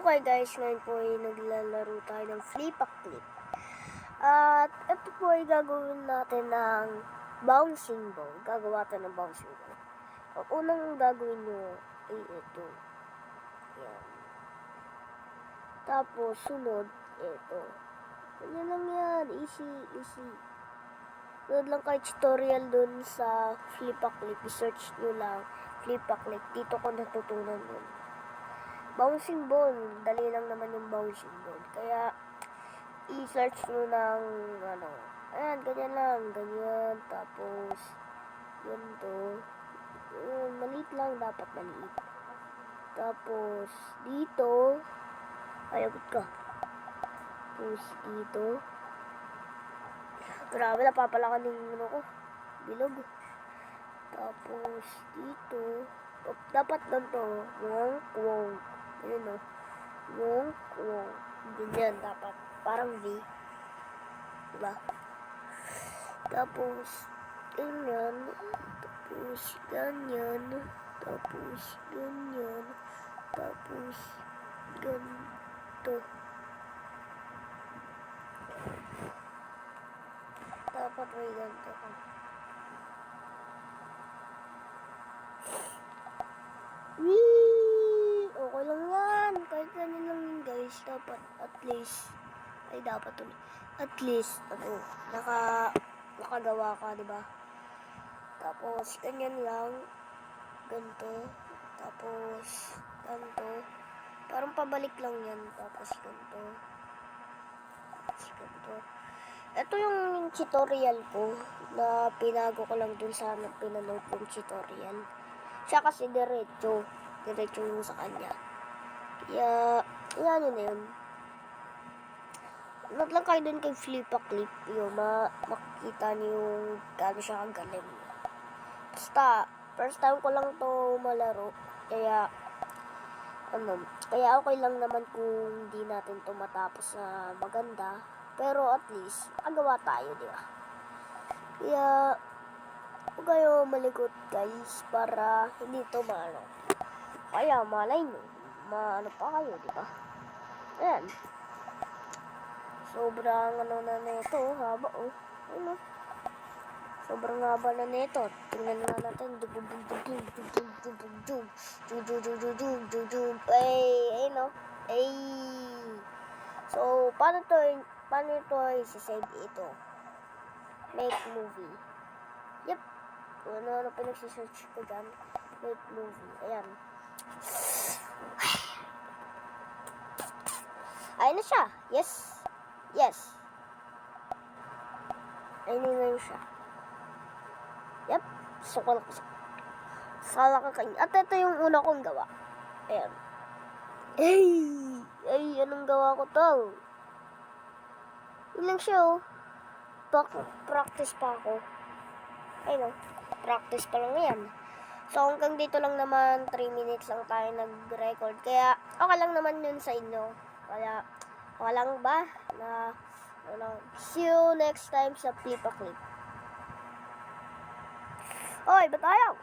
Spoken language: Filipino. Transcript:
Okay guys, ngayon po ay naglalaro tayo ng flip-a-clip. At ito po ay gagawin natin ng bouncing ball. Gagawa tayo ng bouncing ball. Ang unang gagawin nyo ay ito. Yan. Tapos sunod, ito. Ganyan lang yan. Easy, easy. Sunod lang kayo tutorial dun sa flip-a-clip. I-search nyo lang flip-a-clip. Dito ko natutunan dun. Bouncing ball, dali lang naman yung bouncing ball. Kaya, i-search nyo ng, ayan, ganyan lang, ganyan, tapos, ganito, maliit lang, dapat maliit. Tapos, dito, ayabot ka. Tapos, dito, grabe, napapalakan yung ko, bilog. Tapos, dito, dapat ganito, wong. Ayun o. Wong. Ganyan dapat. Parang V. Diba? Tapos, ganyan. Tapos, ganyan. Tapos, ganyan. Tapos, ganito. Dapat may ganito ka. Wee! Okay lang yan. Kahit ganyan lang yun guys. Dapat at least. At least, nakagawa ka, diba? Tapos, ganyan lang. Ganito. Tapos, ganito. Parang pabalik lang yan. Tapos, ganito. Tapos, ganito. Ito yung tutorial ko na pinago ko lang dun sa pinanood kong tutorial. Siya kasi diretso yung sa kanya. Kaya, yan yun na yun. Not lang kayo dun kay flip-a-clip. Yung makikita niyo yung gano'n siya kagaling. Basta, first time ko lang to malaro. Kaya okay lang naman kung di natin to matapos na maganda. Pero at least, agawa tayo, di ba? Kaya, huwag kayo malikot guys para hindi to maano. Kaya malay nyo, maano pa kayo, di ba? Ayan. Sobrang na nito, haba oh. Ano? Sobrang haba na nito. Tingnan nga natin. Ayun oh. So, paano ito i-save ito? Make movie. Yep. Ano pinagsisearch ko dyan? Make movie. Ayan. Ayun na siya. Yes. Ayun na siya. Yep. Sala ka kayo. At ito yung una kong gawa. Ayan. Anong gawa ko to? Yun lang siya oh. Practice pa ako. Ayun oh. Practice pa lang yan. So hanggang dito lang naman 3 minutes lang tayo nag-record. Kaya okay lang naman yun sa inyo. Kaya okay lang ba na see you next time sa flip-a-clip. Oy, ba't ayaw?